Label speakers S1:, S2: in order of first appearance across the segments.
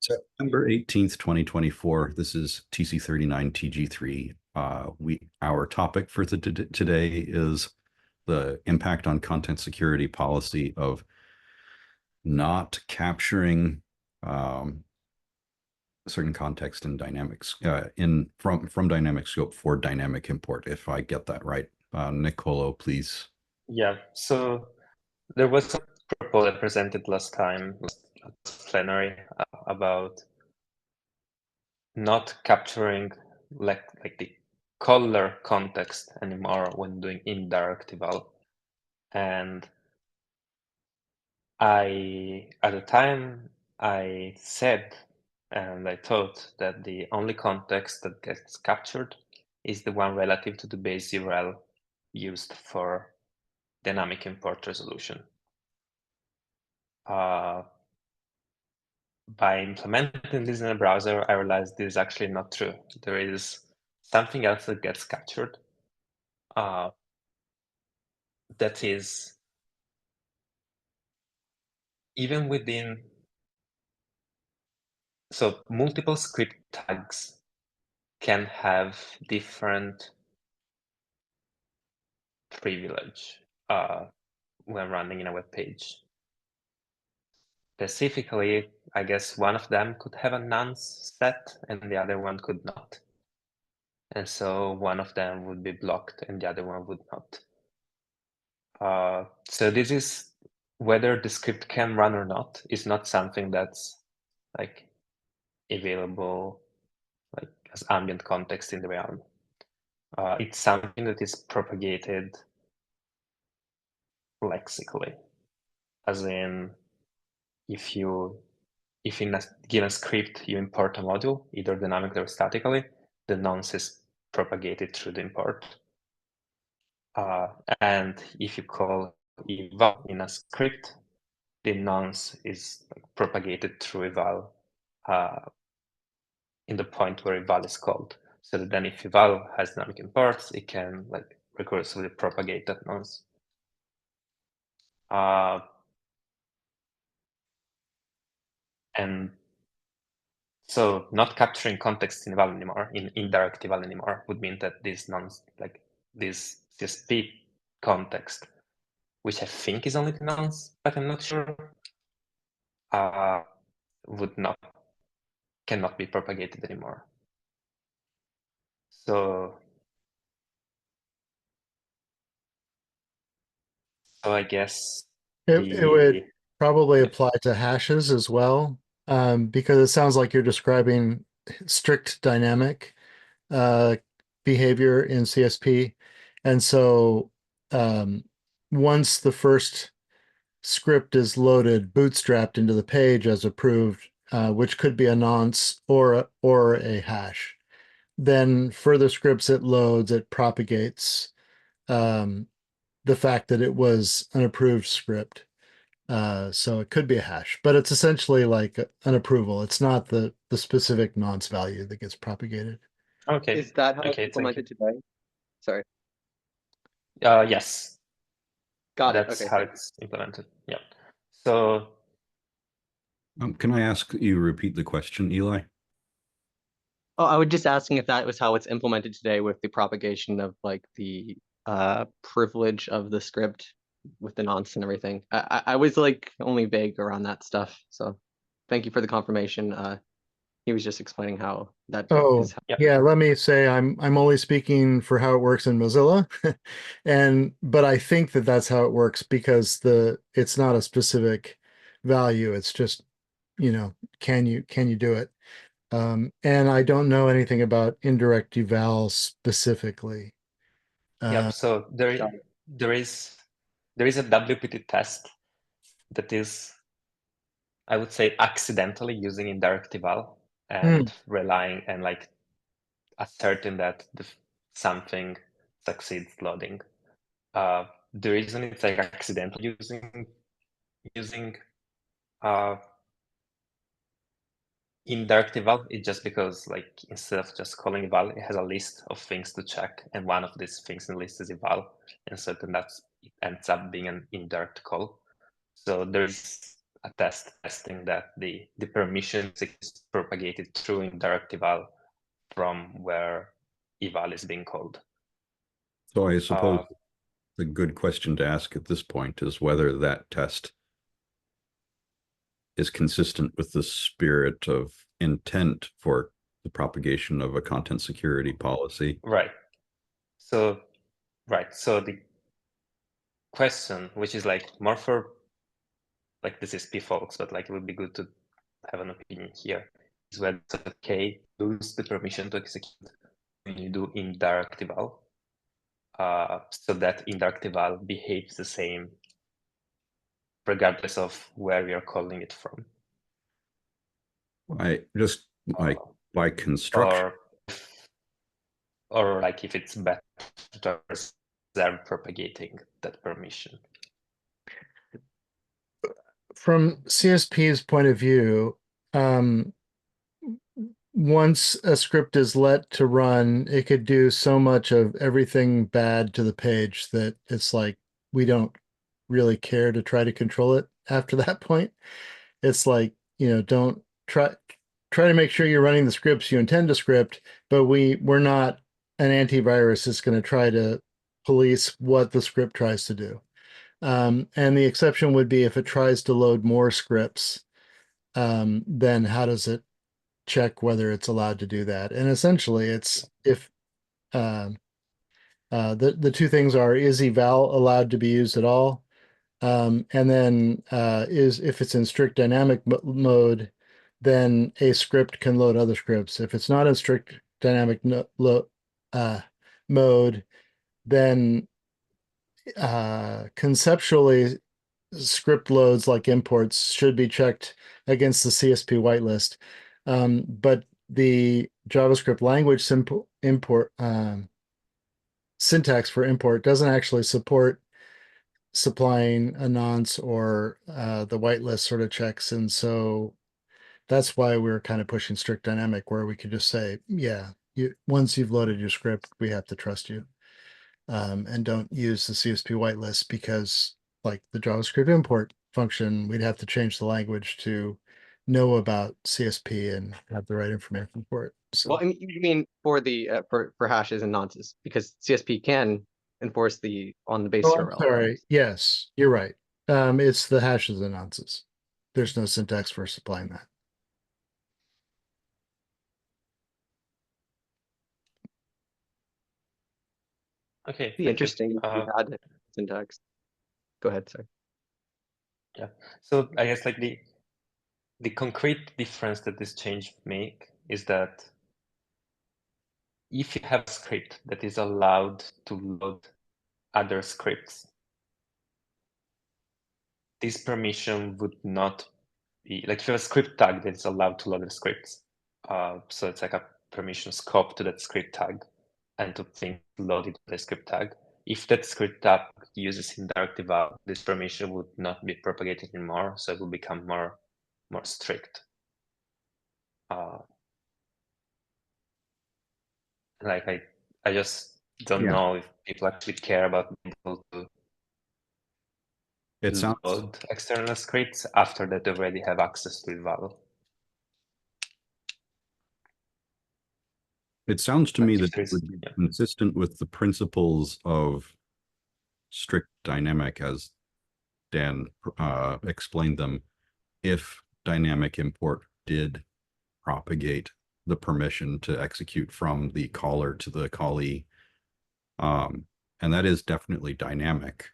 S1: September 18th, 2024. This is TC39-TG3. Our topic for today is the impact on content security policy of not capturing certain context in dynamics from dynamic scope for dynamic import, if I get that right. Nicolo, please.
S2: Yeah, so there was a proposal presented last plenary about not capturing like the color context anymore when doing indirect eval. And at the time, I said and I thought that the only context that gets captured is the one relative to the base URL used for dynamic import resolution. By implementing this in a browser, I realized this is actually not true. There is something else that gets captured that is even within, so multiple script tags can have different privilege when running in a web page. Specifically, I guess one of them could have a nonce set and the other one could not. And so one of them would be blocked and the other one would not. So this is whether the script can run or not is not something that's like available like as ambient context in the realm. It's something that is propagated lexically, as in if in a given script you import a module, either dynamically or statically, the nonce is propagated through the import. And if you call eval in a script, the nonce is propagated through eval in the point where eval is called. So that then if eval has dynamic imports, it can like recursively propagate that nonce. And so not capturing context in eval anymore, in indirect eval anymore, would mean that this nonce, like this CSP context, which I think is only the nonce, but I'm not sure, cannot be propagated anymore. So I guess
S3: it would probably apply to hashes as well, because it sounds like you're describing strict dynamic behavior in CSP. And so once the first script is loaded, bootstrapped into the page as approved, which could be a nonce or a hash, then further scripts it loads, it propagates the fact that it was an approved script. So it could be a hash, but it's essentially like an approval. It's not the specific nonce value that gets propagated.
S2: Okay.
S4: Is that how it's implemented today? Sorry.
S2: Yes.
S4: Got it.
S2: That's
S4: okay,
S2: how it's implemented. Yeah. So
S1: can I ask you repeat the question, Eli?
S4: Oh, I was just asking if that was how it's implemented today with the propagation of like the privilege of the script with the nonce and everything. I was like only vague around that stuff. So thank you for the confirmation. He was just explaining how that is.
S3: Yeah, let me say I'm only speaking for how it works in Mozilla. But I think that that's how it works because it's not a specific value. It's just, can you do it? And I don't know anything about indirect eval specifically.
S2: Yeah, so there is a WPT test that is, I would say, accidentally using indirect eval and relying and like asserting that something succeeds loading. The reason it's like accidentally using indirect eval is just because like instead of just calling eval, it has a list of things to check, and one of these things in the list is eval, and so then it ends up being an indirect call. So there's a test testing that the permission is propagated through indirect eval from where eval is being called.
S1: So I suppose the good question to ask at this point is whether that test is consistent with the spirit of intent for the propagation of a content security policy.
S2: Right. So the question, which is like more for like the CSP folks, but like it would be good to have an opinion here, is whether it's okay to lose the permission to execute when you do indirect eval, so that indirect eval behaves the same regardless of where we are calling it from.
S1: I just like by construction.
S2: Or like if it's better to reserve propagating that permission.
S3: From CSP's point of view, once a script is let to run, it could do so much of everything bad to the page that it's like we don't really care to try to control it after that point. It's like, don't try to make sure you're running the scripts you intend to script, but we're not an antivirus that's going to try to police what the script tries to do. And the exception would be if it tries to load more scripts, then how does it check whether it's allowed to do that? And essentially, it's if the two things are: is eval allowed to be used at all? And then is if it's in strict dynamic mode, then a script can load other scripts. If it's not in strict dynamic mode, then conceptually script loads like imports should be checked against the CSP whitelist. But the JavaScript language import syntax for import doesn't actually support supplying a nonce or the whitelist sort of checks. And so that's why we're kind of pushing strict dynamic, where we could just say, yeah, once you've loaded your script, we have to trust you. And don't use the CSP whitelist, because like the JavaScript import function, we'd have to change the language to know about CSP and have the right information for it. So,
S4: Well, I mean, you mean for the for hashes and nonces, because CSP can enforce on the base
S3: oh, I'm
S4: URL.
S3: sorry. Yes, you're right. It's the hashes and nonces. There's no syntax for supplying that.
S2: Okay.
S4: It'd be interesting if we had syntax. Go ahead, sorry.
S2: Yeah. So I guess like the concrete difference that this change make is that if you have a script that is allowed to load other scripts, this permission would not be like if you have a script tag that is allowed to load the scripts. So it's like a permission scope to that script tag and to things loaded to the script tag. If that script tag uses indirect eval, this permission would not be propagated anymore, so it will become more strict. Like I just don't know if people actually care about being able to load external scripts after that they already have access to eval.
S1: It sounds to me that it would be consistent with the principles of strict dynamic, as Dan explained them, if dynamic import did propagate the permission to execute from the caller to the callee. And that is definitely dynamic.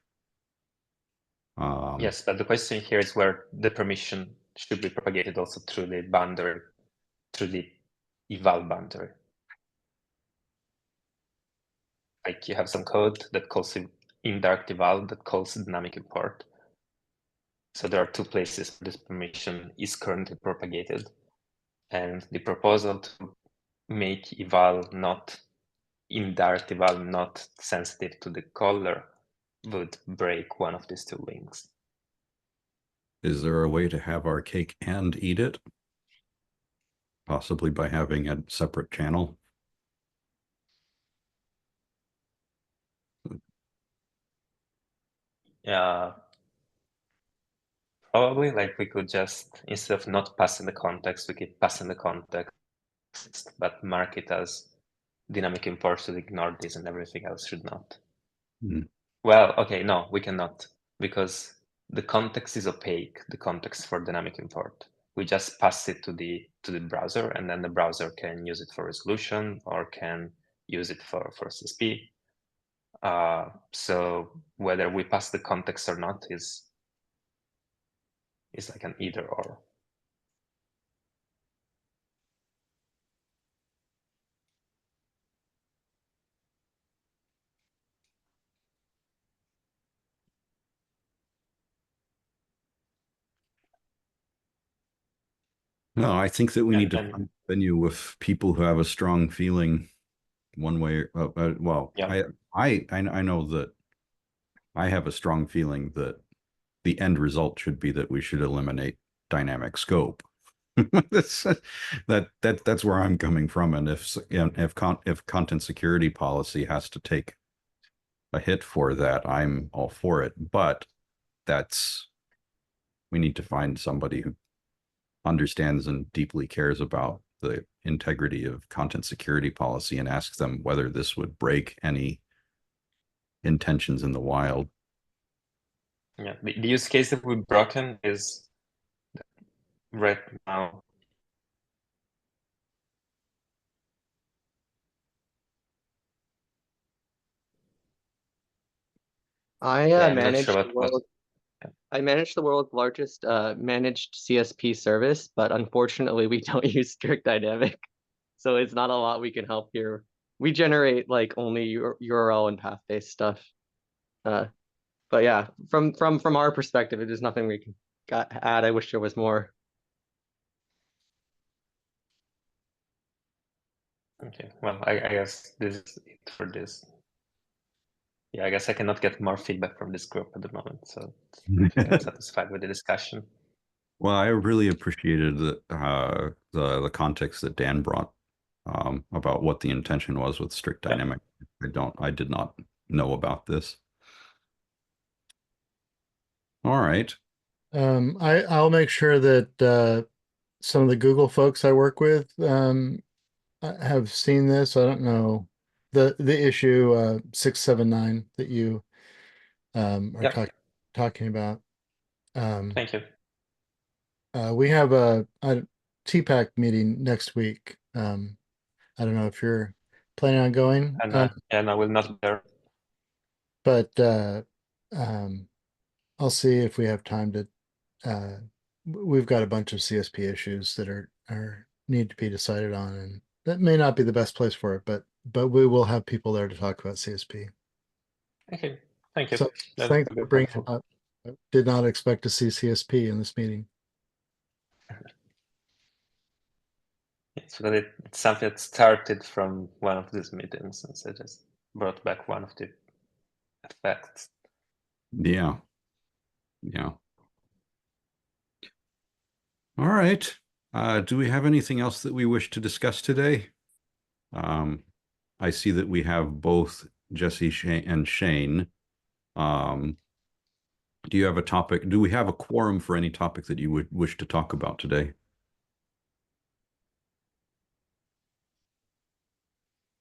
S2: Yes, but the question here is where the permission should be propagated also through the boundary, through the eval boundary. Like you have some code that calls indirect eval that calls dynamic import. So there are two places where this permission is currently propagated. And the proposal to make eval not indirect eval not sensitive to the caller would break one of these two links.
S1: Is there a way to have our cake and eat it? Possibly by having a separate channel?
S2: Yeah, Probably like we could just, instead of not passing the context, we keep passing the context, but mark it as dynamic import should ignore this and everything else should not. Well, okay, no, we cannot, because the context is opaque, the context for dynamic import. We just pass it to the browser, and then the browser can use it for resolution or can use it for CSP. So whether we pass the context or not is like an either or.
S1: No, I think that we need to
S2: And-
S1: find a venue with people who have a strong feeling one way. Well,
S2: Yeah.
S1: I know that I have a strong feeling that the end result should be that we should eliminate dynamic scope. that's where I'm coming from. And if content security policy has to take a hit for that, I'm all for it. But we need to find somebody who understands and deeply cares about the integrity of content security policy and ask them whether this would break any intentions in the wild.
S2: Yeah, the use case that we've broken is right now.
S4: I
S2: I'm not
S4: manage
S2: sure
S4: the
S2: what.
S4: world. I manage the world's largest managed CSP service, but unfortunately, we don't use strict dynamic, so it's not a lot we can help here. We generate like only URL and path-based stuff. But yeah, from our perspective, there's nothing we can add. I wish there was more.
S2: Okay, well, I guess this is it for this. Yeah, I guess I cannot get more feedback from this group at the moment, so I'm satisfied with the discussion.
S1: Well, I really appreciated the context that Dan brought about what the intention was with strict dynamic. I did not know about this. All right.
S3: I'll make sure that some of the Google folks I work with have seen this. I don't know the issue 679 that you are talking about.
S2: Thank you.
S3: We have a TPAC meeting next week. I don't know if you're planning on going.
S2: And I will not be there.
S3: But I'll see if we have time to. We've got a bunch of CSP issues that are need to be decided on, and that may not be the best place for it, but we will have people there to talk about CSP.
S2: Okay, thank you.
S3: So thanks for bringing it up. I did not expect to see CSP in this meeting.
S2: So that it's something that started from one of these meetings, and so just brought back one of the effects.
S1: Yeah. Yeah. All right. Do we have anything else that we wish to discuss today? I see that we have both Jesse and Shane. Do you have a topic? Do we have a quorum for any topic that you would wish to talk about today?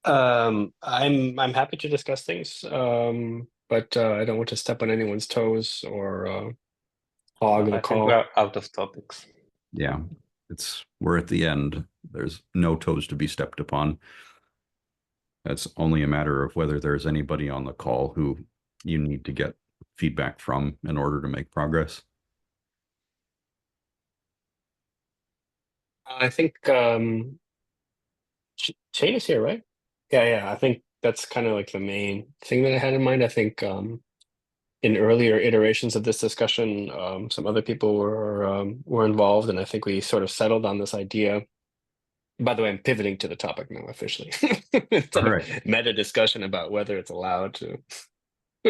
S5: I'm happy to discuss things, but I don't want to step on anyone's toes or hog the
S2: I think
S5: call.
S2: we're out of topics.
S1: Yeah, we're at the end. There's no toes to be stepped upon. It's only a matter of whether there's anybody on the call who you need to get feedback from in order to make progress.
S5: I think Shane is here, right? Yeah. I think that's kind of like the main thing that I had in mind. I think in earlier iterations of this discussion, some other people were involved, and I think we sort of settled on this idea. By the way, I'm pivoting to the topic now officially. Instead of meta discussion about whether it's allowed to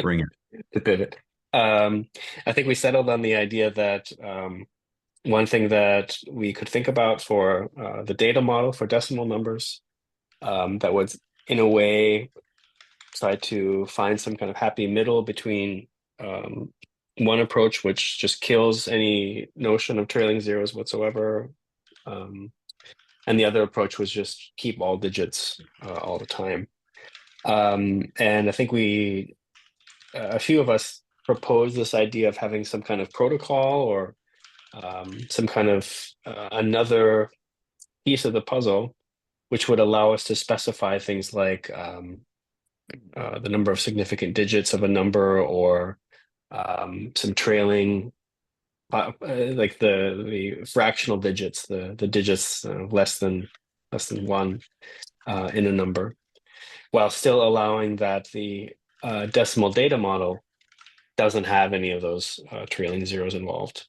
S1: bring it
S5: to pivot. I think we settled on the idea that one thing that we could think about for the data model for decimal numbers that would, in a way, try to find some kind of happy middle between one approach which just kills any notion of trailing zeros whatsoever. And the other approach was just keep all digits all the time. And I think a few of us proposed this idea of having some kind of protocol or some kind of another piece of the puzzle, which would allow us to specify things like the number of significant digits of a number, or some trailing, like the fractional digits, the digits less than 1 in a number, while still allowing that the decimal data model doesn't have any of those trailing zeros involved.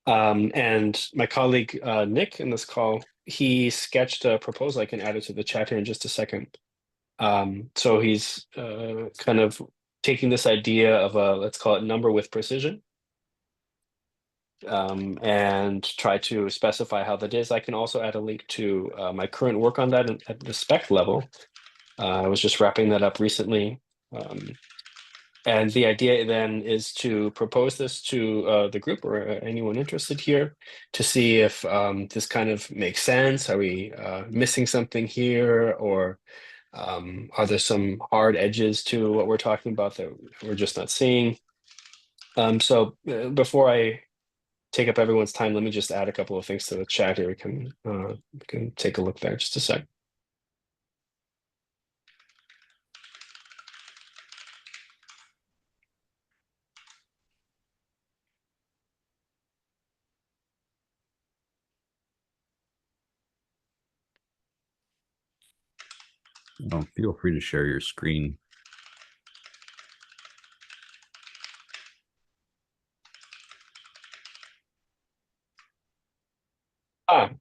S5: And my colleague Nick in this call, he sketched a proposal. I can add it to the chat here in just a second. So he's kind of taking this idea of a, let's call it number with precision, and try to specify how that is. I can also add a link to my current work on that at the spec level. I was just wrapping that up recently. And the idea then is to propose this to the group or anyone interested here to see if this kind of makes sense. Are we missing something here, or are there some hard edges to what we're talking about that we're just not seeing? So before I take up everyone's time, let me just add a couple of things to the chat here. We can take a look there just a sec.
S1: Feel free to share your screen.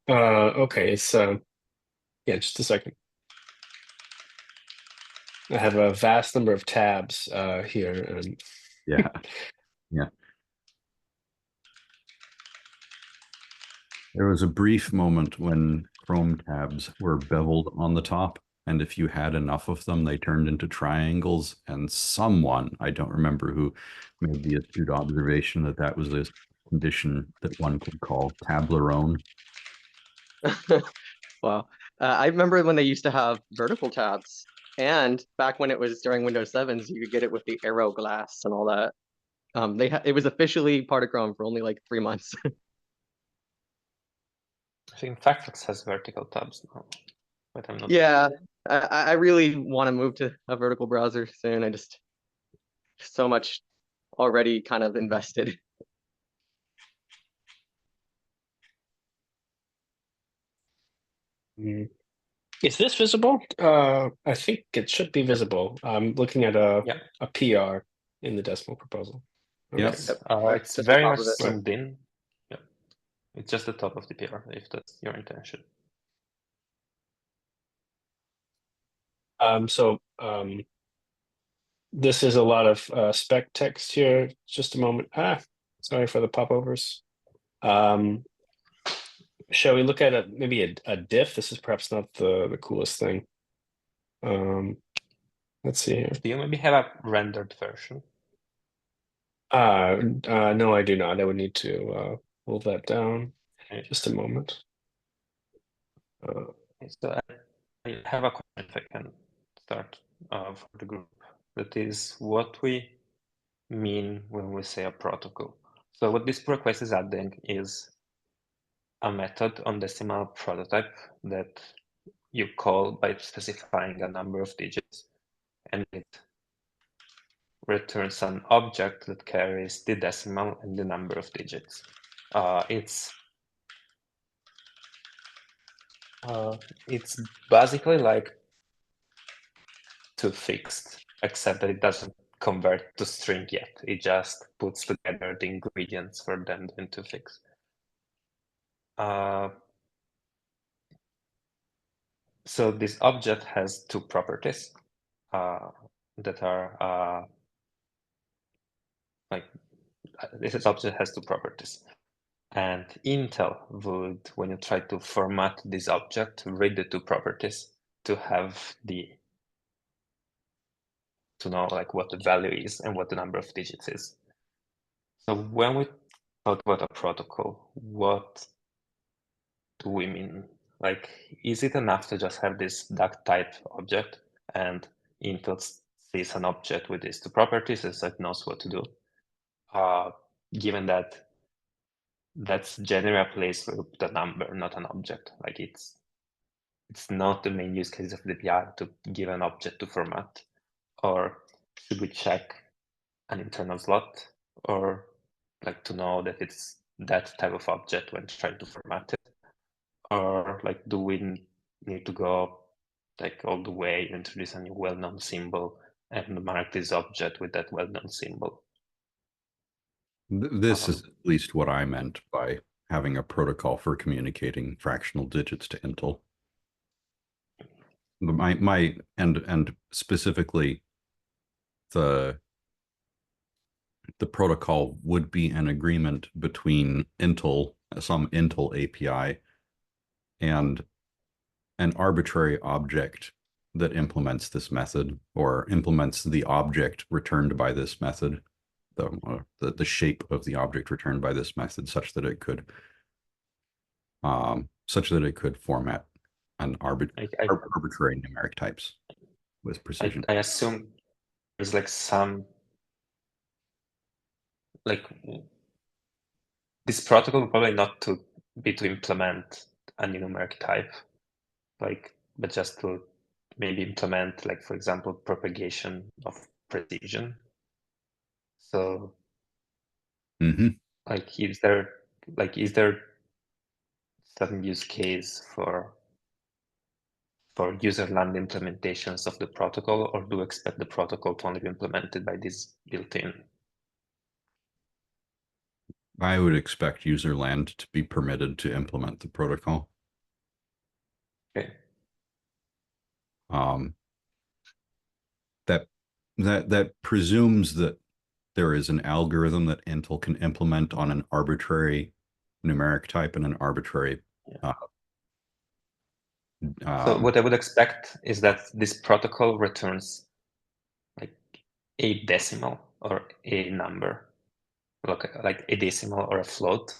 S5: Okay. It's yeah, just a second. I have a vast number of tabs here. And
S1: Yeah. Yeah. There was a brief moment when Chrome tabs were beveled on the top, and if you had enough of them, they turned into triangles. And someone, I don't remember who, made the astute observation that that was a condition that one could call Tablerone.
S4: Wow. I remember when they used to have vertical tabs, and back when it was during Windows 7s, you could get it with the arrow glass and all that. It was officially part of Chrome for only like 3 months.
S2: I think Firefox has vertical tabs now, but I'm not.
S4: Yeah, I really want to move to a vertical browser soon. I just so much already kind of invested.
S5: Is this visible? I think it should be visible. I'm looking at a PR in the decimal proposal. Okay.
S1: Yes.
S2: It's
S4: Just
S2: very
S4: the top
S2: much
S4: of it.
S2: zoomed in. Yeah, it's just the top of the PR, if that's your intention.
S5: So this is a lot of spec text here. Just a moment. Sorry for the popovers. Shall we look at maybe a diff? This is perhaps not the coolest thing. Let's see here.
S2: Do you maybe have a rendered version?
S5: No, I do not. I would need to pull that down.
S2: Okay.
S5: Just a moment.
S2: So I have a question, if I can start for the group. That is what we mean when we say a protocol. So what this request is adding is a method on decimal prototype that you call by specifying a number of digits, and it returns an object that carries the decimal and the number of digits. It's basically like toFixed, except that it doesn't convert to string yet. It just puts together the ingredients for them in toFix. So this object has two properties that are this object has two properties. And Intel would, when you try to format this object, read the two properties to know like what the value is and what the number of digits is. So when we talk about a protocol, what do we mean? Like, is it enough to just have this duck type object and input sees an object with these two properties and so it knows what to do? Given that that's generally a place where we put a number, not an object. Like it's not the main use case of the API to give an object to format. Or should we check an internal slot, or like to know that it's that type of object when trying to format it? Or like, do we need to go like all the way and introduce a new well-known symbol and mark this object with that well-known symbol?
S1: This is at least what I meant by having a protocol for communicating fractional digits to Intel. And specifically the protocol would be an agreement between Intel, some Intel API, and an arbitrary object that implements this method or implements the object returned by this method, the shape of the object returned by this method, such that it could format an arbitrary numeric types with precision.
S2: I assume there's like some like this protocol probably not to be to implement a new numeric type, like, but just to maybe implement, like, for example, propagation of precision. So like, is there some use case for user land implementations of the protocol, or do you expect the protocol to only be implemented by this built-in?
S1: I would expect user land to be permitted to implement the protocol.
S2: Okay.
S1: That presumes that there is an algorithm that Intel can implement on an arbitrary numeric type and an arbitrary.
S2: So what I would expect is that this protocol returns like a decimal or a number, like a decimal or a float,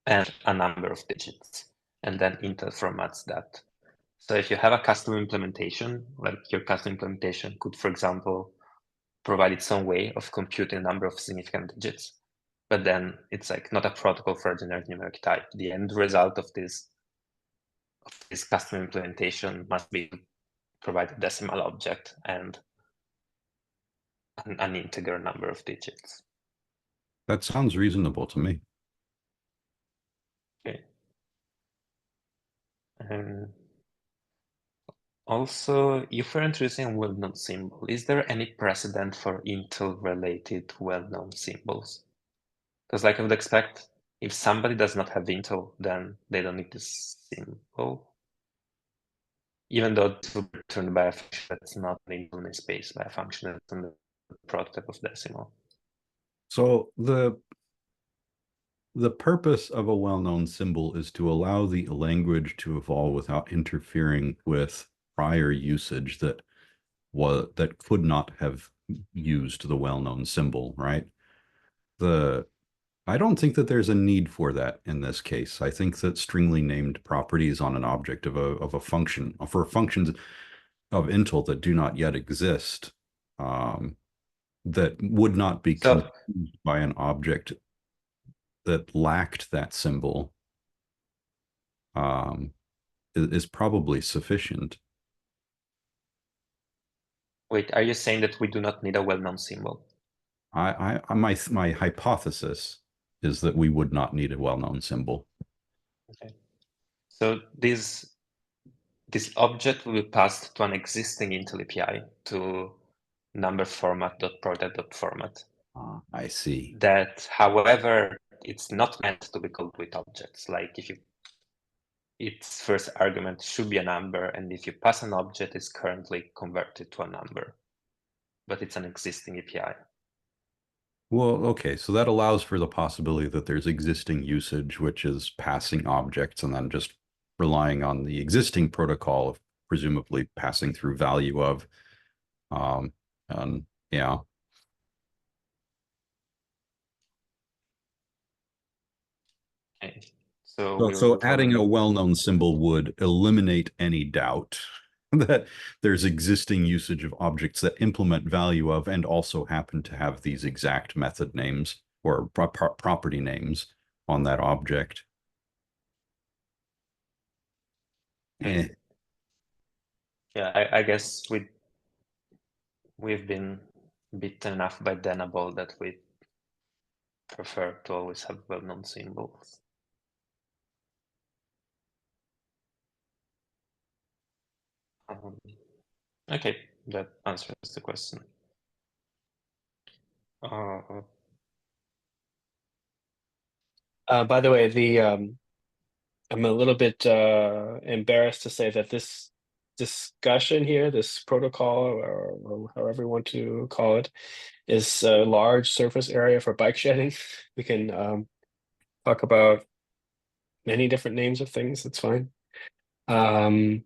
S2: and a number of digits, and then Intel formats that. So if you have a custom implementation, like your custom implementation could, for example, provide its own way of computing a number of significant digits, but then it's like not a protocol for a generic numeric type. The end result of this custom implementation must be to provide a decimal object and an integer number of digits.
S1: That sounds reasonable to me.
S2: Okay. Also, if we're introducing a well-known symbol, is there any precedent for Intel-related well-known symbols? Because like I would expect, if somebody does not have Intel, then they don't need this symbol. Even though it will be returned by a function that's not in Intel namespace, by a function that's in the prototype of decimal.
S1: So the purpose of a well-known symbol is to allow the language to evolve without interfering with prior usage that could not have used the well-known symbol, right? I don't think that there's a need for that in this case. I think that stringly named properties on an object of a function, for functions of Intel that do not yet exist, that would not be confused by an object that lacked that symbol, is probably sufficient.
S2: Wait, are you saying that we do not need a well-known symbol?
S1: My hypothesis is that we would not need a well-known symbol.
S2: Okay. So this object will be passed to an existing Intel API to number format.prototype.format.
S1: I see.
S2: That, however, it's not meant to be called with objects. Like its first argument should be a number, and if you pass an object, it's currently converted to a number, but it's an existing API.
S1: Well, okay, so that allows for the possibility that there's existing usage, which is passing objects and then just relying on the existing protocol of presumably passing through value of, and yeah.
S2: Okay. So,
S1: So adding a well-known symbol would eliminate any doubt that there's existing usage of objects that implement value of and also happen to have these exact method names or property names on that object. Eh.
S2: Yeah, I guess we've been beaten enough by Denable that we prefer to always have well-known symbols. Okay, that answers the question.
S5: By the way, I'm a little bit embarrassed to say that this discussion here, this protocol, or however you want to call it, is a large surface area for bike shedding. We can talk about many different names of things. It's fine. I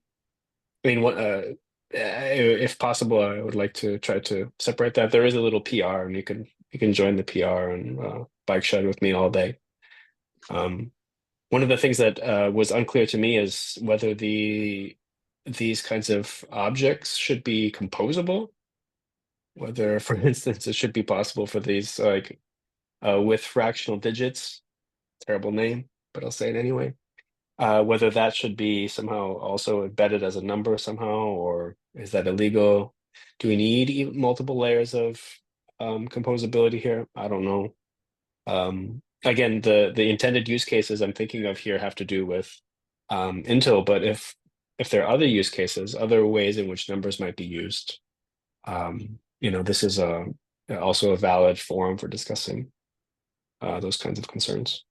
S5: mean, if possible, I would like to try to separate that. There is a little PR, and you can join the PR and bike shed with me all day. One of the things that was unclear to me is whether these kinds of objects should be composable. Whether, for instance, it should be possible for these like with fractional digits. Terrible name, but I'll say it anyway. Whether that should be somehow also embedded as a number somehow, or is that illegal? Do we need multiple layers of composability here? I don't know. Again, the intended use cases I'm thinking of here have to do with Intel, but if there are other use cases, other ways in which numbers might be used, this is also a valid forum for discussing those kinds of concerns.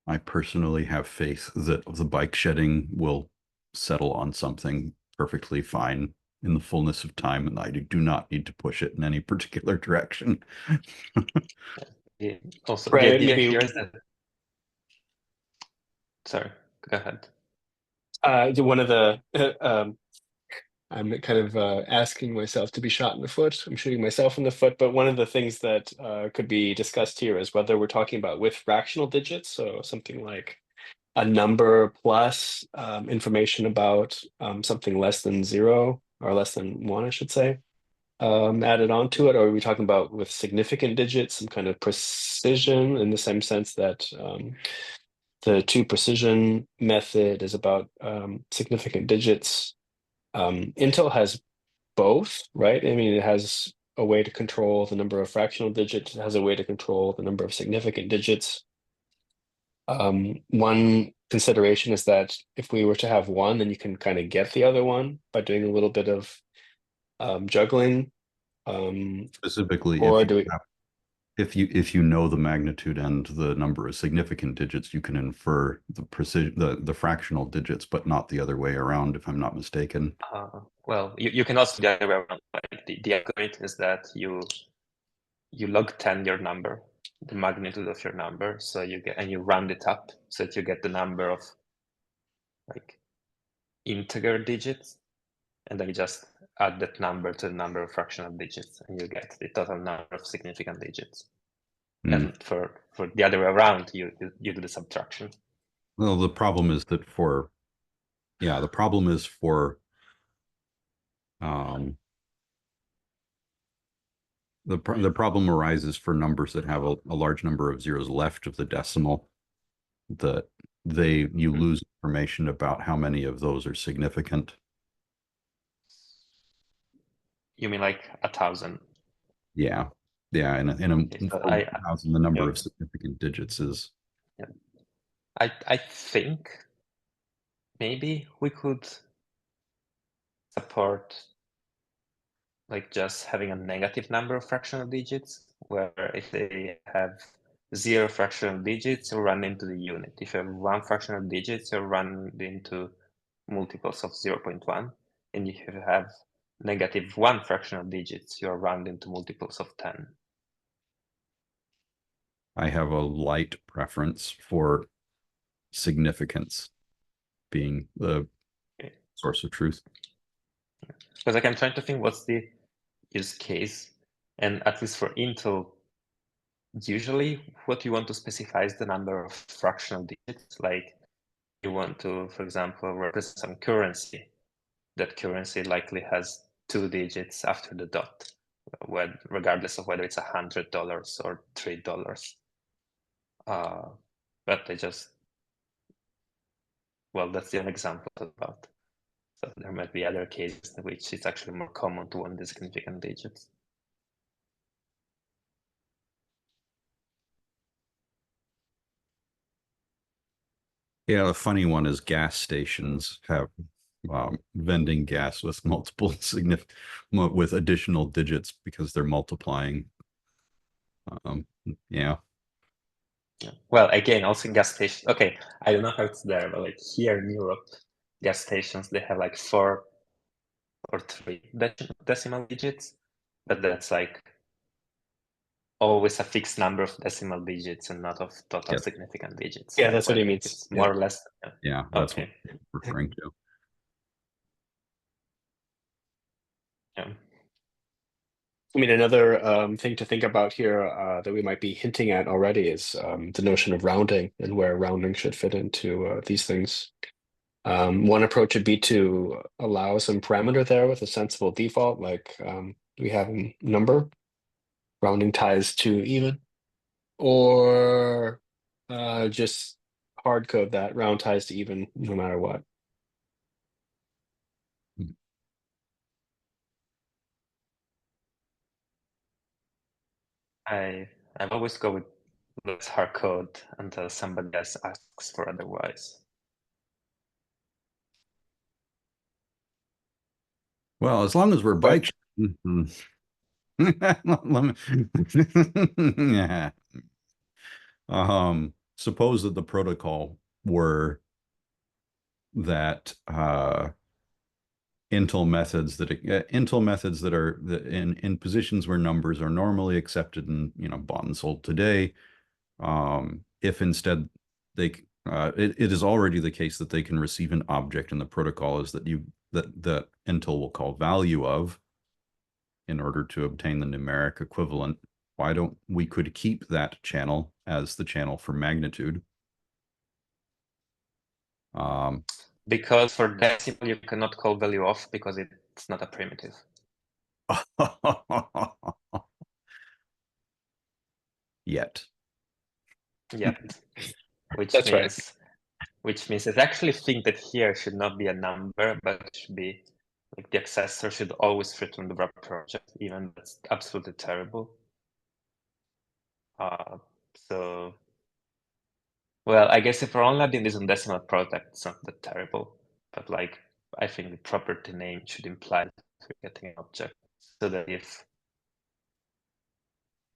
S1: I personally have faith that the bike shedding will settle on something perfectly fine in the fullness of time, and I do not need to push it in any particular direction.
S2: Yeah. Also,
S5: Right,
S2: the idea
S5: maybe-
S2: here is that. Sorry, go ahead.
S5: One of the I'm kind of asking myself to be shot in the foot. I'm shooting myself in the foot, but one of the things that could be discussed here is whether we're talking about with fractional digits, so something like a number plus information about something less than 0 or less than 1, I should say, added onto it, or are we talking about with significant digits, some kind of precision in the same sense that the 2 precision method is about significant digits. Intel has both, right? I mean, it has a way to control the number of fractional digits, it has a way to control the number of significant digits. One consideration is that if we were to have one, then you can kind of get the other one by doing a little bit of juggling.
S1: Specifically,
S5: or
S1: if
S5: do
S1: you
S5: we?
S1: have, if you know the magnitude and the number of significant digits, you can infer the precision, the fractional digits, but not the other way around, if I'm not mistaken.
S2: Well, you can also do the other way around. Right? The algorithm is that you log 10 your number, the magnitude of your number, so you round it up so that you get the number of like integer digits, and then you just add that number to the number of fractional digits, and you get the total number of significant digits. And for the other way around, you do the subtraction.
S1: Well, the problem is that for the problem arises for numbers that have a large number of zeros left of the decimal, that you lose information about how many of those are significant.
S2: You mean like 1,000?
S1: Yeah. In a
S2: Okay, so
S1: 1,000, the number of significant digits is.
S2: Yeah. I think maybe we could support like just having a negative number of fractional digits, where if they have 0 fractional digits, you run into the unit. If you have 1 fractional digits, you run into multiples of 0.1. And if you have -1 fractional digits, you're run into multiples of 10.
S1: I have a light preference for significance being the source of truth.
S2: Because like I'm trying to think what's the use case. And at least for Intel, usually what you want to specify is the number of fractional digits. Like you want to, for example, represent some currency. That currency likely has 2 digits after the dot, regardless of whether it's $100 or $3. But they just, well, that's the only example about. So there might be other cases in which it's actually more common to want the significant digits.
S1: Yeah, the funny one is gas stations have vending gas with multiple with additional digits because they're multiplying. Yeah.
S2: Well, again, also in gas stations. Okay, I don't know how it's there, but like here in Europe, gas stations, they have like 4 or 3 decimal digits, but that's like always a fixed number of decimal digits and not of total significant digits.
S5: Yeah,
S2: like
S5: that's what he means.
S2: It's more or less.
S1: Yeah, that's
S2: okay.
S1: what I'm referring to.
S2: Yeah.
S5: I mean, another thing to think about here that we might be hinting at already is the notion of rounding and where rounding should fit into these things. One approach would be to allow some parameter there with a sensible default, like we have a number, rounding ties to even, or just hard code that round ties to even no matter what.
S2: I've always go with this hard code until somebody else asks for otherwise.
S1: Well, as long as we're bike. Yeah. Suppose that the protocol were that Intel methods that are in positions where numbers are normally accepted and bought and sold today. If instead they it is already the case that they can receive an object, and the protocol is that that Intel will call value of in order to obtain the numeric equivalent. Why don't we could keep that channel as the channel for magnitude?
S2: Because for decimal you cannot call value of because it's not a primitive.
S1: Yet.
S2: Which
S5: That's
S2: means I actually think that here should not be a number, but it should be like the accessor should always return the wrapper project, even that's absolutely terrible. So, well, I guess if we're only adding this on decimal product, it's not that terrible. But like, I think the property name should imply that we're getting an object, so that if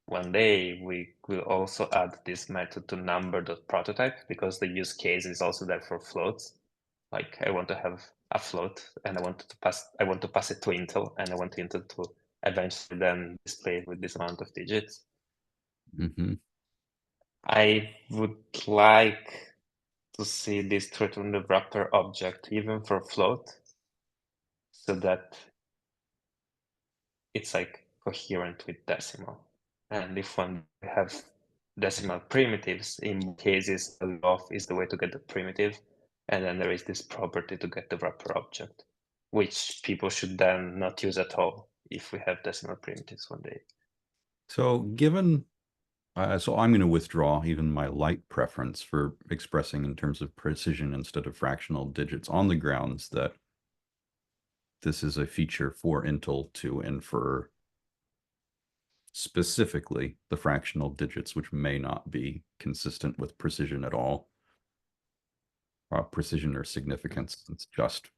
S2: one day we will also add this method to number.prototype, because the use case is also there for floats. Like I want to have a float and I want to pass it to Intel, and I want Intel to eventually then display it with this amount of digits.
S1: Mm-hmm.
S2: I would like to see this to return the wrapper object even for float, so that it's like coherent with decimal. And if one have decimal primitives, in cases value of is the way to get the primitive, and then there is this property to get the wrapper object, which people should then not use at all if we have decimal primitives one day.
S1: So given, so I'm going to withdraw even my light preference for expressing in terms of precision instead of fractional digits on the grounds that this is a feature for Intel to infer specifically the fractional digits, which may not be consistent with precision at all. Precision or significance, it's just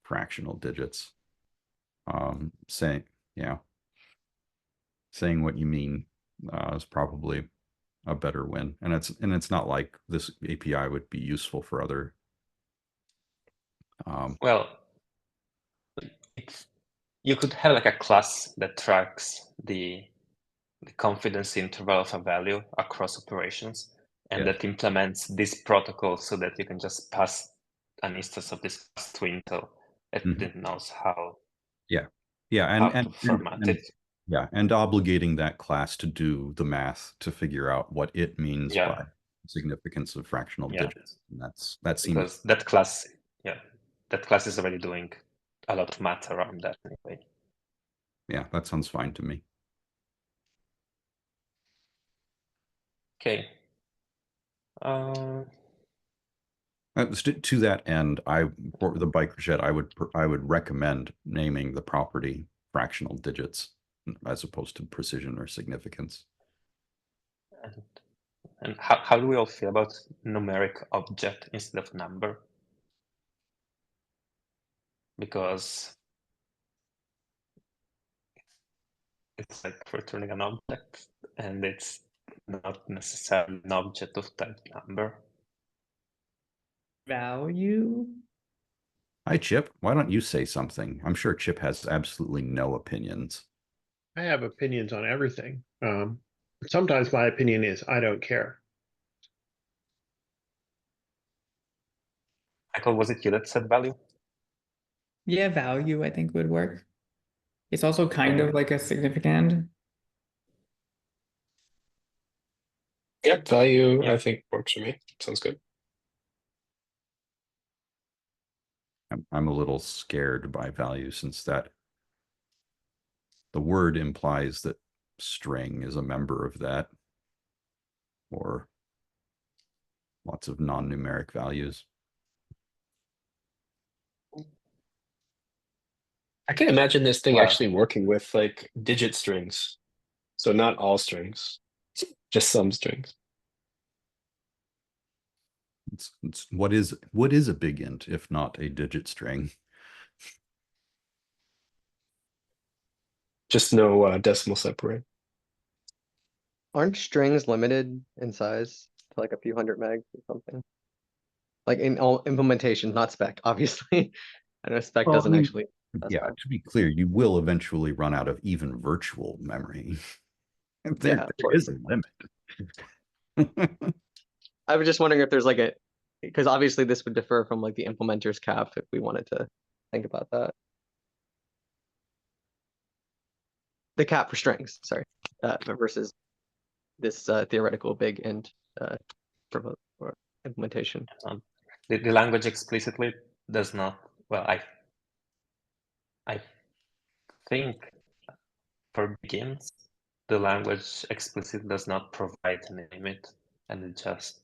S1: fractional digits. Saying what you mean is probably a better win, and it's not like this API would be useful for other.
S2: Well, you could have like a class that tracks the confidence interval of a value across operations, and that implements this protocol so that you can just pass an instance of this class to Intel. It knows how.
S1: And
S2: to format it.
S1: Yeah, and obligating that class to do the math to figure out what it means
S2: Yeah.
S1: by significance of fractional
S2: Yeah.
S1: digits. And that seems
S2: Because that class, yeah, that class is already doing a lot of math around that anyway.
S1: yeah, that sounds fine to me.
S2: Okay.
S1: To that end, for the bike shed, I would recommend naming the property fractional digits as opposed to precision or significance.
S2: And how do we all feel about numeric object instead of number? Because it's like returning an object, and it's not necessarily an object of type number.
S6: Value?
S1: Hi, Chip. Why don't you say something? I'm sure Chip has absolutely no opinions.
S7: I have opinions on everything. Sometimes my opinion is I don't care.
S2: Michael, was it you that said value?
S6: Yeah, value I think would work. It's also kind of like a significand.
S5: Yep, value
S2: Yeah.
S5: I think works for me. Sounds good.
S1: I'm a little scared by value since the word implies that string is a member of that, or lots of non-numeric values.
S5: I can imagine this thing
S2: Well-
S5: actually working with like digit strings. So not all strings, just some strings.
S1: It's what is a big int if not a digit string?
S5: Just no decimal separate.
S4: Aren't strings limited in size to like a few hundred megs or something? Like in all implementations, not spec, obviously. I know spec
S1: Well, I
S4: doesn't
S1: mean,
S4: actually.
S1: Yeah,
S4: specify.
S1: to be clear, you will eventually run out of even virtual memory. There,
S4: Yeah, of
S1: there is a
S4: course.
S1: limit.
S4: I was just wondering if there's like because obviously this would differ from like the implementer's cap if we wanted to think about that. The cap for strings, sorry, versus this theoretical big int or implementation.
S2: The language explicitly does not. Well, I think for begins, the language explicitly does not provide an limit, and it just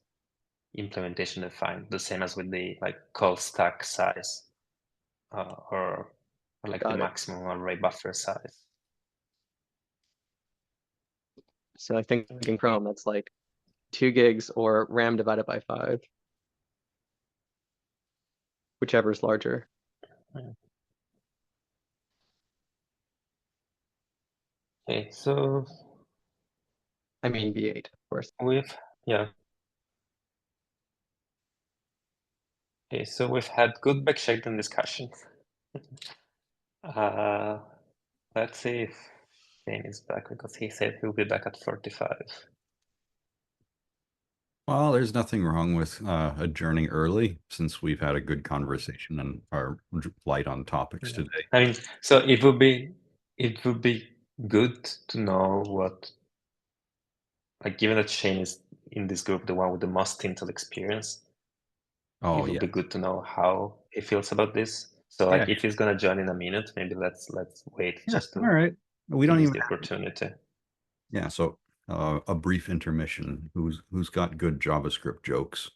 S2: implementation defined, the same as with the like call stack size, or like
S4: Got
S2: the
S4: it.
S2: maximum array buffer size.
S4: So I think in Chrome that's like 2 gigs or RAM divided by 5, whichever is larger.
S2: Okay, so
S4: I mean V8, of course.
S2: yeah. Okay, so we've had good backshading discussion. Let's see if Shane is back because he said he'll be back at 45.
S1: Well, there's nothing wrong with adjourning early since we've had a good conversation and are light on topics
S2: Yeah.
S1: today.
S2: I mean, so it would be good to know what, like, given that Shane is in this group, the one with the most Intel experience, it
S1: Oh,
S2: would
S1: yeah.
S2: be good to know how he feels about this. So, like, if he's gonna join in a minute, maybe let's wait
S1: Yeah,
S2: just to
S1: all right. We don't
S2: use
S1: even
S2: the opportunity.
S1: Yeah, so a brief intermission. Who's got good JavaScript jokes?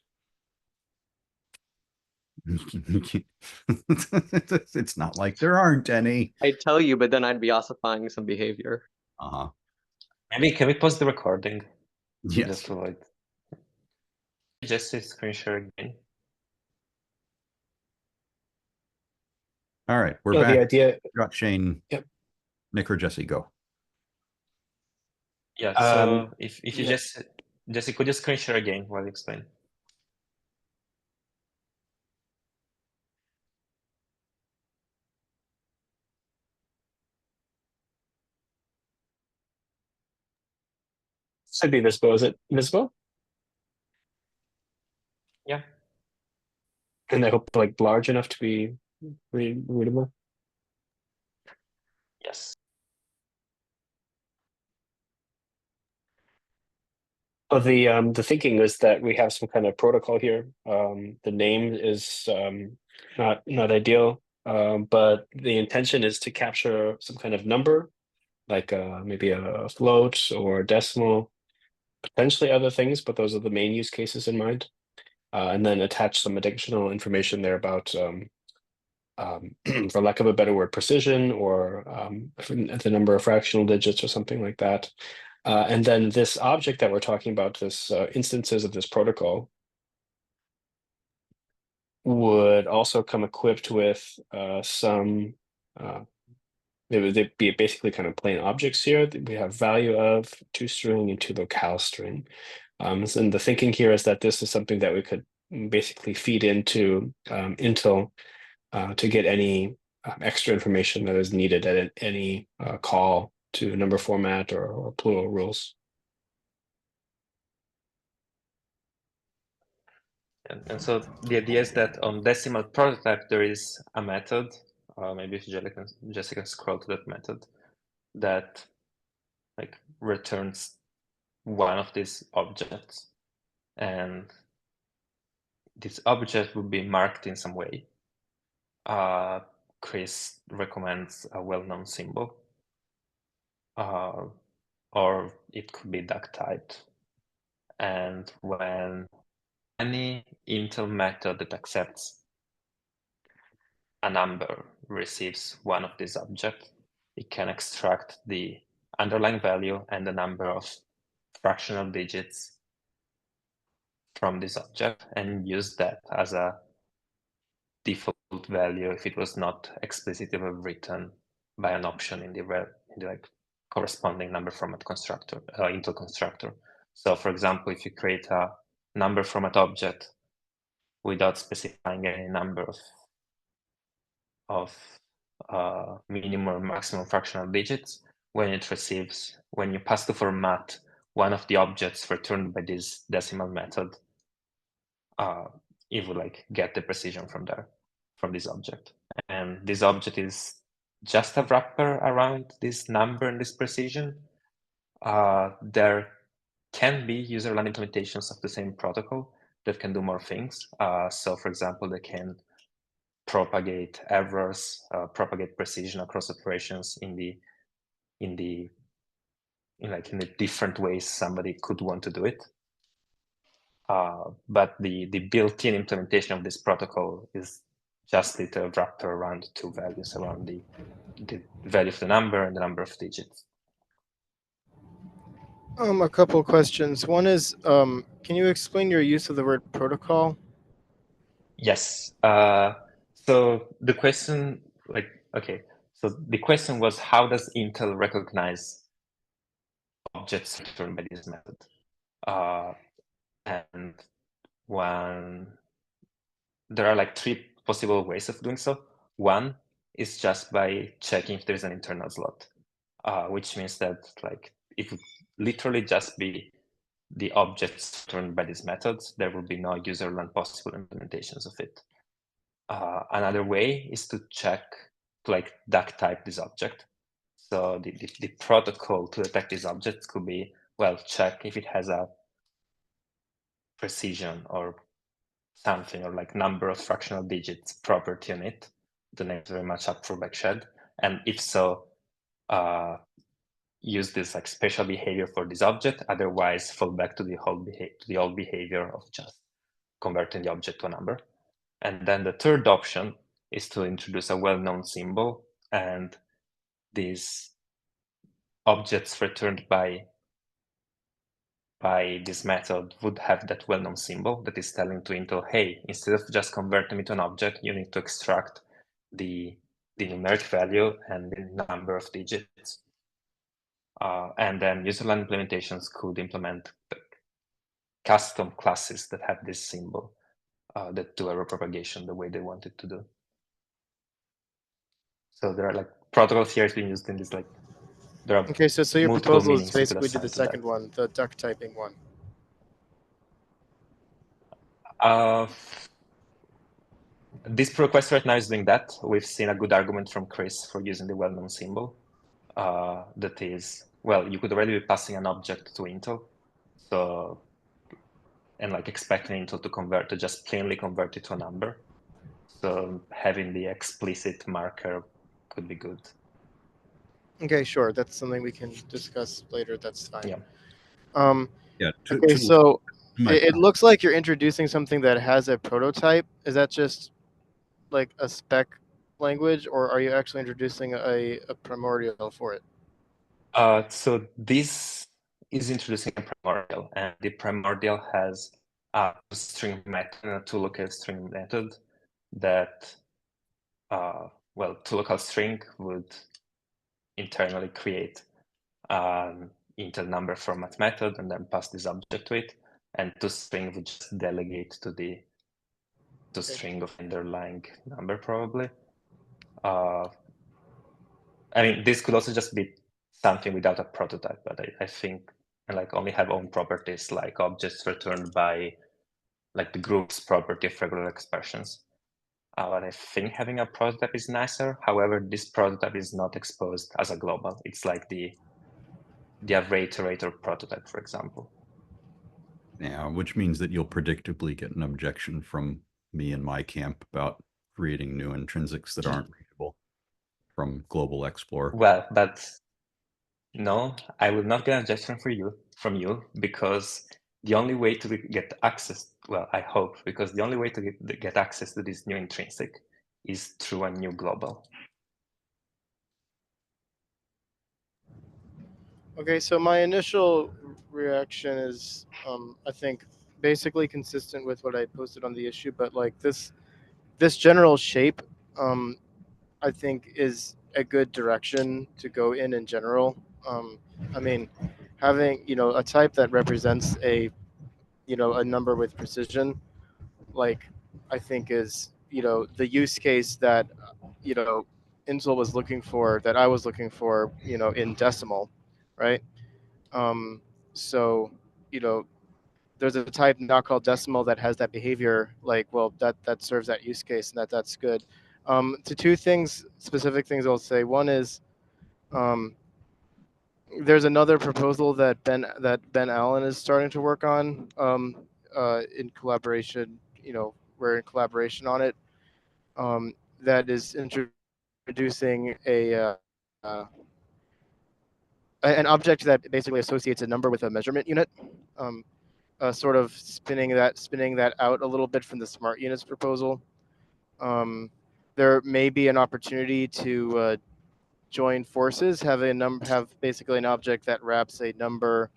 S1: It's not like there aren't any.
S4: I'd tell you, but then I'd be ossifying some behavior.
S1: Uh-huh.
S2: Maybe can we pause the recording?
S1: Yes.
S2: Just to like just a screen share again.
S1: All right, we're
S5: No,
S1: back.
S5: the idea.
S1: Got Shane.
S5: Yep.
S1: Nick or Jesse, go.
S2: Yeah, so if you
S5: yeah.
S2: Jesse, could you screen share again while you explain?
S5: Should be visible. Is it visible?
S2: Yeah.
S5: And I hope like large enough to be readable.
S2: Yes.
S5: Well, the thinking is that we have some kind of protocol here. The name is not ideal, but the intention is to capture some kind of number, like maybe a float or a decimal, potentially other things, but those are the main use cases in mind. And then attach some additional information there about, for lack of a better word, precision, or the number of fractional digits or something like that. And then this object that we're talking about, this instances of this protocol, would also come equipped with some, they would be basically kind of plain objects here. We have value of toString and toLocaleString. And the thinking here is that this is something that we could basically feed into Intel to get any extra information that is needed at any call to number format or plural rules.
S2: And so the idea is that on decimal prototype, there is a method, maybe if Jessica can scroll to that method, that like returns one of these objects. And this object will be marked in some way. Chris recommends a well-known symbol, or it could be duck typed. And when any Intel method that accepts a number receives one of these objects, it can extract the underlying value and the number of fractional digits from this object and use that as a default value if it was not explicitly written by an option in the like corresponding number format constructor, Intel constructor. So for example, if you create a number format object without specifying any number of minimum or maximum fractional digits, when you pass to format one of the objects returned by this decimal method, it would like get the precision from this object. And this object is just a wrapper around this number and this precision. There can be user-learned implementations of the same protocol that can do more things. So for example, they can propagate errors, propagate precision across operations in the different ways somebody could want to do it. But the built-in implementation of this protocol is just a wrapper around two values, around the value of the number and the number of digits.
S8: A couple of questions. One is, can you explain your use of the word protocol?
S2: Yes. So the question, so the question was, how does Intel recognize objects returned by this method? And there are like three possible ways of doing so. One is just by checking if there's an internal slot, which means that like it would literally just be the objects returned by these methods. There will be no user-learned possible implementations of it. Another way is to check, to like duck type this object. So the protocol to detect these objects could be, well, check if it has a precision or something, or like number of fractional digits property on it. The name is very much up for backshed. And if so, use this like special behavior for this object. Otherwise, fall back to the old behavior of just converting the object to a number. And then the third option is to introduce a well-known symbol, and these objects returned by this method would have that well-known symbol that is telling to Intel, hey, instead of just converting it to an object, you need to extract the numeric value and the number of digits. And then user-learned implementations could implement custom classes that have this symbol that do error propagation the way they want it to do. So there are like protocols here being used in this like, there are
S8: Okay, so your
S2: multiple
S8: proposal is
S2: meanings you could
S8: basically do the
S2: assign to that.
S8: second one, the duck typing one.
S2: This request right now is doing that. We've seen a good argument from Chris for using the well-known symbol. That is, well, you could already be passing an object to Intel, So, and like expecting Intel to convert, to just plainly convert it to a number. So having the explicit marker could be good.
S8: Okay, sure. That's something we can discuss later. That's fine.
S2: Yeah.
S1: Yeah.
S8: Okay, so
S1: my
S8: it looks like you're introducing something that has a prototype. Is that just like a spec language, or are you actually introducing a primordial for it?
S2: So this is introducing a primordial, and the primordial has a string method and a to-local string method that, well, to-local string would internally create an Intel number format method and then pass this object to it, and toString would just delegate to the toString of underlying number probably. I mean, this could also just be something without a prototype, but I think like only have own properties like objects returned by like the group's property of regular expressions. But I think having a prototype is nicer. However, this prototype is not exposed as a global. It's like the array iterator prototype, for example.
S1: Yeah, which means that you'll predictably get an objection from me and my camp about creating new intrinsics that aren't readable from Global Explorer.
S2: Well, but no, I will not get an objection from you because the only way to get access, well, I hope, because the only way to get access to this new intrinsic is through a new global.
S8: Okay, so my initial reaction is, I think, basically consistent with what I posted on the issue, but like this general shape, I think is a good direction to go in general. I mean, having a type that represents a a number with precision, like I think is the use case that Intel was looking for, that I was looking for, in decimal, right? So there's a type now called decimal that has that behavior, like, well, that serves that use case, and that's good. To two things, specific things I'll say. One is there's another proposal that Ben Allen is starting to work on in collaboration. We're in collaboration on it. That is introducing an object that basically associates a number with a measurement unit. Sort of spinning that out a little bit from the smart units proposal. There may be an opportunity to join forces, have basically an object that wraps a number,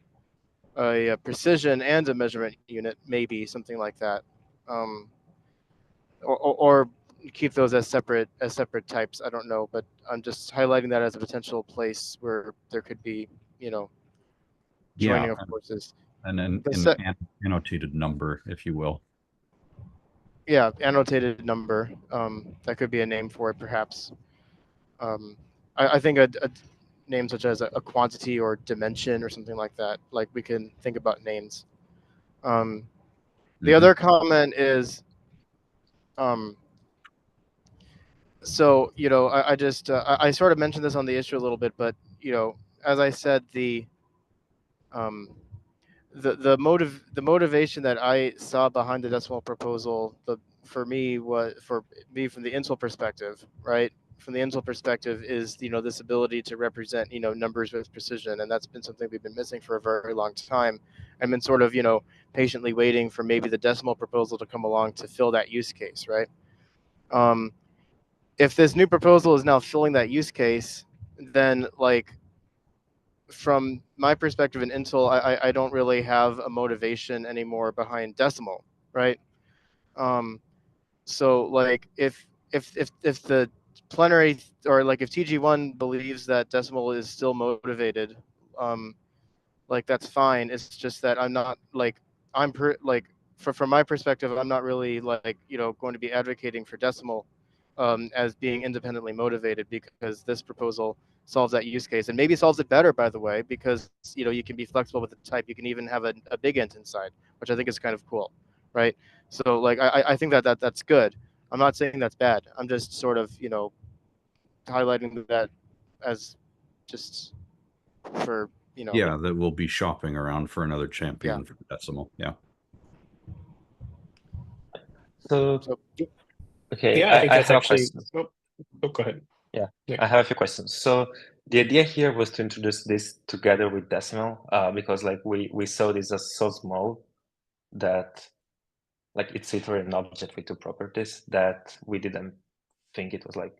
S8: a precision, and a measurement unit, maybe something like that, or keep those as separate types. I don't know, but I'm just highlighting that as a potential place where there could be joining of forces.
S1: And then an annotated number, if you will.
S8: Yeah, annotated number. That could be a name for it, perhaps. I think a name such as a quantity or dimension or something like that. Like, we can think about names. The other comment is, so I just I sort of mentioned this on the issue a little bit, but as I said, the motivation that I saw behind the decimal proposal, for me from the Intel perspective, right? From the Intel perspective is this ability to represent numbers with precision, and that's been something we've been missing for a very long time. I've been sort of patiently waiting for maybe the decimal proposal to come along to fill that use case, right? If this new proposal is now filling that use case, then like, from my perspective in Intel, I don't really have a motivation anymore behind decimal, right? So like, if the plenary, or like if TG1 believes that decimal is still motivated, like, that's fine. It's just that I'm not like, from my perspective, I'm not really like going to be advocating for decimal as being independently motivated, because this proposal solves that use case, and maybe solves it better, by the way, because you can be flexible with the type. You can even have a big int inside, which I think is kind of cool, right? So like, I think that's good. I'm not saying that's bad. I'm just sort of highlighting that as just for you know.
S1: Yeah, that will be shopping around for another champion
S8: Yeah.
S1: for the decimal. Yeah.
S2: So,
S8: So
S2: okay,
S5: Yeah, I think
S2: I
S5: that's
S2: have a
S5: actually.
S2: question.
S5: Oh, go ahead.
S2: Yeah,
S5: Yeah.
S2: I have a few questions. So the idea here was to introduce this together with decimal, because like we saw this as so small that like it's literally an object with two properties that we didn't think it was like,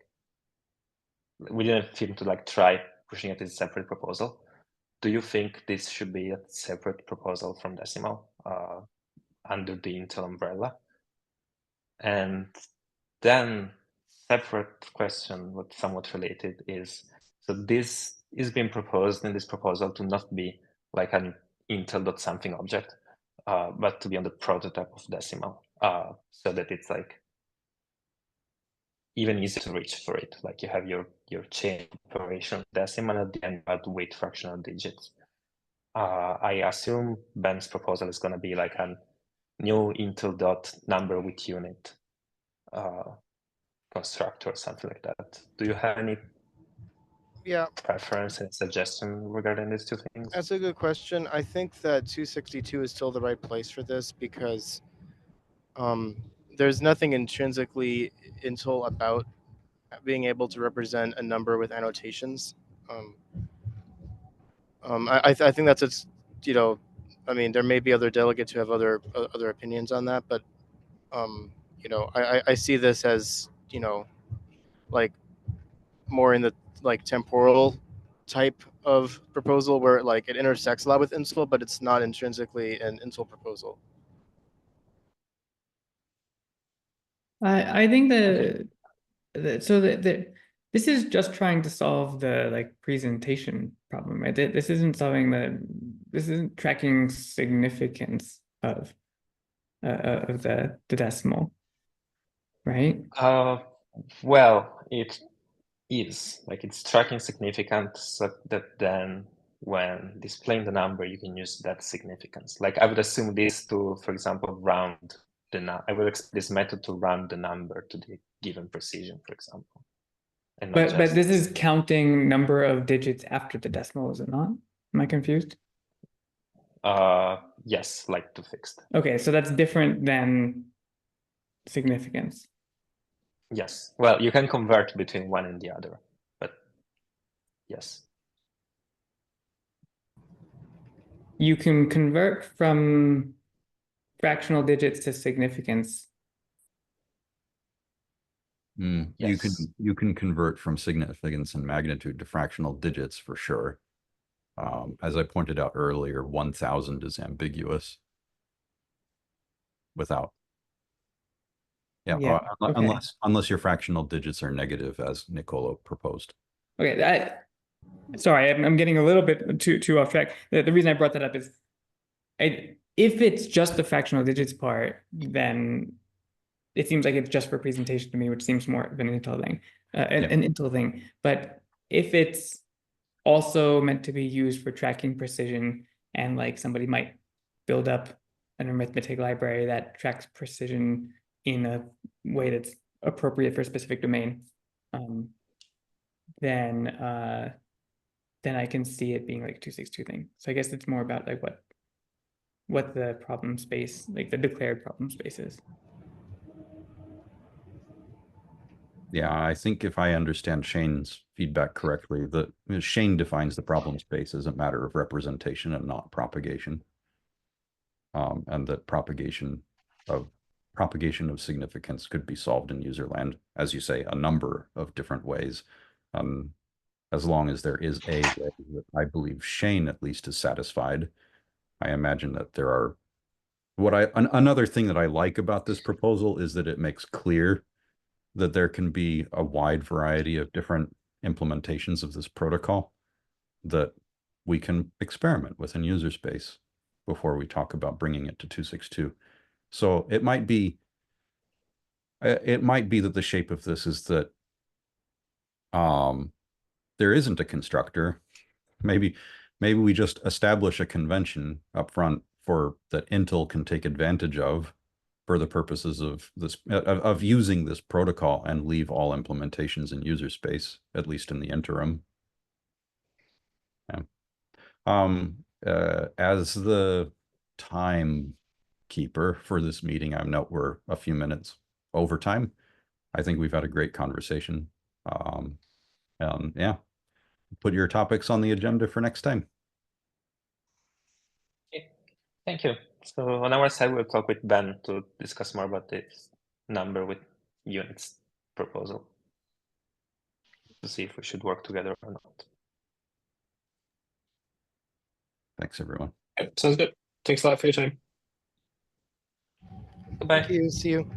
S2: we didn't think to like try pushing it as a separate proposal. Do you think this should be a separate proposal from decimal under the Intel umbrella? And then separate question, but somewhat related, is so this is being proposed in this proposal to not be like an Intel.something object, but to be on the prototype of decimal, so that it's like even easier to reach for it. Like you have your chain operation decimal, at the end but with fractional digits. I assume Ben's proposal is going to be like a new Intel dot number with unit constructor or something like that. Do you have any preference and suggestion regarding these two things?
S8: That's a good question. I think that 262 is still the right place for this because there's nothing intrinsically Intel about being able to represent a number with annotations. I think that's it's, you know, I mean, there may be other delegates who have other opinions on that, but you know, I see this as, you know, like more in the like temporal type of proposal where like it intersects a lot with Intel, but it's not intrinsically an Intel proposal.
S6: I think this is just trying to solve the like presentation problem, right? This isn't this isn't tracking significance of the decimal, right?
S2: Well, it is like it's tracking significance, so that then when displaying the number, you can use that significance. Like I would assume this to, for example, round the I would expect this method to round the number to the given precision, for example. And
S6: But this is counting number of digits after the decimal, is it not? Am I confused?
S2: Yes, like to fixed.
S6: Okay, so that's different than significance.
S2: Yes. Well, you can convert between one and the other, but yes.
S6: You can convert from fractional digits to significance.
S2: Yes.
S1: You can convert from significance and magnitude to fractional digits for sure. As I pointed out earlier, 1000 is ambiguous without. Yeah,
S6: okay.
S1: unless your fractional digits are negative, as Nicolo proposed.
S6: Okay, sorry, I'm getting a little bit too off track. The reason I brought that up is, if it's just the fractional digits part, then it seems like it's just for presentation to me, which seems more of an Intel thing, an Intel thing. But if it's also meant to be used for tracking precision, and like somebody might build up an arithmetic library that tracks precision in a way that's appropriate for a specific domain, then I can see it being like a 262 thing. So I guess it's more about like what the problem space, like the declared problem space is.
S1: Yeah, I think if I understand Shane's feedback correctly, Shane defines the problem space as a matter of representation and not propagation. And that propagation of significance could be solved in userland, as you say, a number of different ways. As long as there is a way that I believe Shane at least is satisfied. I imagine that there are another thing that I like about this proposal is that it makes clear that there can be a wide variety of different implementations of this protocol that we can experiment with in user space before we talk about bringing it to 262. So it might be that the shape of this is that there isn't a constructor. Maybe we just establish a convention up front for that Intel can take advantage of for the purposes of this of using this protocol, and leave all implementations in user space, at least in the interim. Yeah. As the timekeeper for this meeting, I know we're a few minutes over time. I think we've had a great conversation. Yeah, put your topics on the agenda for next time.
S2: Okay. Thank you. So on our side, we'll talk with Ben to discuss more about this number with units proposal to see if we should work together or not.
S1: Thanks, everyone.
S5: Okay, sounds good. Thanks a lot for your time.
S2: Goodbye.
S8: Thank you. See you.